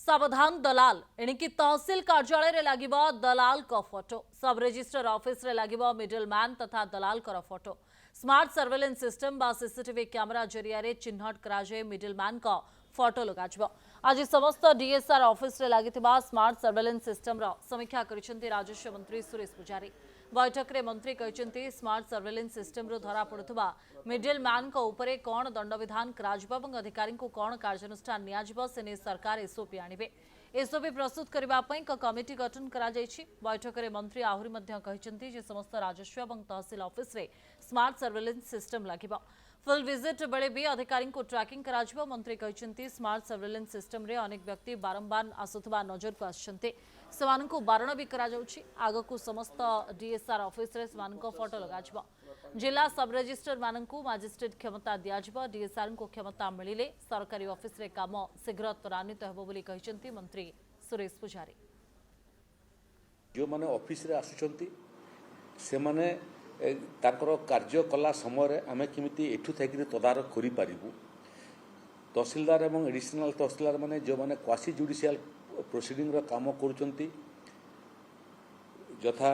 सावधान दलाल एणिकी तहसील कार्यालय रे लागिबो दलाल को फोटो सब रजिस्टर ऑफिस रे लागिबो मिडल मैन तथा दलाल कर फोटो स्मार्ट सर्वेलेंस सिस्टम बा सीसीटीवी कैमेरा जरिया रे चिन्हट करा जाय मिडल मैन को फोटो लगाजिबो। आज समस्त डीएसआर ऑफिस रे लागितिबा स्मार्ट सर्वेलेंस सिस्टम रो समीक्षा करिसेंती राजस्व मंत्री सुरेश पुजारी। बैठक रे मंत्री कहचंती स्मार्ट सर्वेलेंस सिस्टम रो धरा पड़ुतबा मिडल मैन को ऊपरे कोन दंड विधान कराजिबो एवं अधिकारी को कोन कार्यानुष्ठान नियाजिबो सेने सरकार एसओपी आनिबे। एसओपी प्रस्तुत करबा पई एक कमिटी गठन करा जायछि। बैठक रे मंत्री आहुरी मध्य कहचंती जे समस्त राजस्व एवं तहसील ऑफिस रे स्मार्ट सर्वेलेंस सिस्टम लागिबो। फुल विजिट बेले भी अधिकारी को ट्रैकिंग कराजिबो। मंत्री कहचंती स्मार्ट सर्वेलेंस सिस्टम रे अनेक व्यक्ति बारंबार आसुथबा नजर को आछंती सेमानकु बारण भी करा जाउछि। आगकु समस्त डीएसआर ऑफिस रे सेमानको फोटो लगाजिबो। जिला सब रजिस्टर मानकु मजिस्ट्रेट क्षमता दियाजिबो। डीएसआर को क्षमता मिलिले सरकारी ऑफिस रे काम शीघ्र त्वरान्वित हेबो बोली कहचंती मंत्री सुरेश पुजारी। जो माने ऑफिस रे आसुचंती से माने ताकर कार्य कला समय आमे किमिति एठु थैकि तदारक करि पारिबु। तहसीलदार एवं एडिशनल तहसीलदार माने जो माने क्वासी जुडिशियल प्रोसीडिंग रो काम करूचंती यथा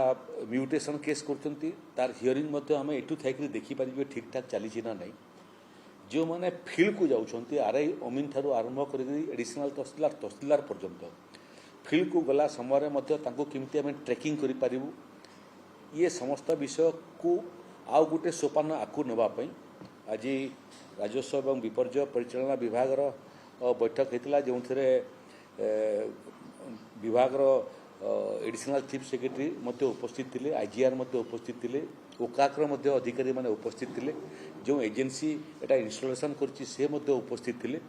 म्यूटेशन केस करूचंती तार हियरिंग मध्ये आमे एठु थैकि देखि पारिबे ठीक ठाक चली ना नहीं। जो माने फील्ड को जाउचंती आरआई अमीन थारु आरंभ करि एडिशनल तहसीलदार पर्यंत फील्ड को गला समय मध्ये तांको किमिति आमे ट्रैकिंग करि पारिबु। ये समस्त विषय को आउ गोटे सोपान आकु नेबापी आज राजस्व एवं विपर्य परिचालना विभाग बैठक होता जो विभाग एडिशनल चीफ सेक्रेटरी उपस्थित थे, आईजीआर उपस्थित थे, ओकाकर अधिकारी माने उपस्थित थे, जो एजेंसी एटा इंस्टॉलेशन करछि से उपस्थित थे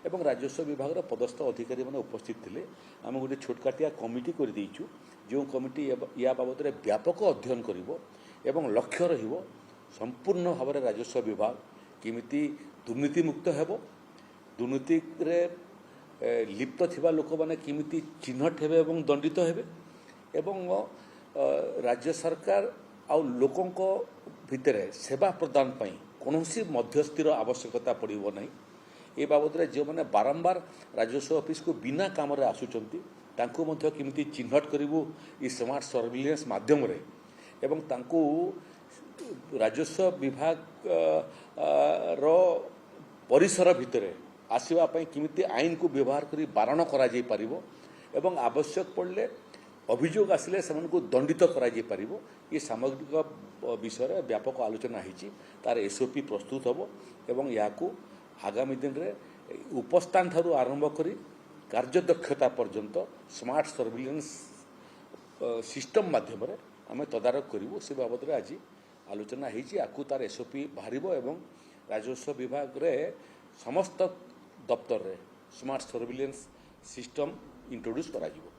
एवं राजस्व विभाग पदस्थ अधिकारी माने उपस्थित थे। आम गोटे छोटकाटिया कमिटी कर देइछु जो कमिटी या बाबद में व्यापक अध्ययन करिवो एवं लक्ष्य रहिवो संपूर्ण भाव में राजस्व विभाग किमिति दुर्नीति मुक्त हेबो, दुर्नीति रे लिप्त थिबा लोक माने किमिति चिन्हट हेबे एवं दंडित हेबे एवं राज्य सरकार आ लोकंको भितरे सेवा प्रदान पई कोनोसी मध्यस्थीर आवश्यकता पड़िबो नहीं। ए बाबद में जो मैंने बारंबार राजस्व ऑफिस को बिना काम रे आसुचंती तांको मध्य किमिति चिन्हट करिवो ई स्मार्ट सर्वेलेंस माध्यम रे एवं तांको राजस्व विभाग रो परिसर भितरे आसीबा पई किमिति आईन को व्यवहार करी बारण करा जाई परिवो एवं आवश्यक पड़ले अभियोग आसिले सेमानकु दंडित करा जाई परिवो। ये सामग्रिक विषय रे व्यापक आलोचना हिची तार एसओपी प्रस्तुत हबो एवं याकू आगामी दिन रे उपस्थान ठारू आरंभ करी कार्यदक्षता पर्यंत स्मार्ट सर्वेलेंस सिस्टम माध्यम रे आमे तदारक करिवो से बाबद रे आज आलोचना हिची। आकू तार एसओपी बाहरिबो एवं राजस्व विभाग रे समस्त दफ्तर रे स्मार्ट सर्वेलेंस सिस्टम इंट्रोड्यूस करा जिवो।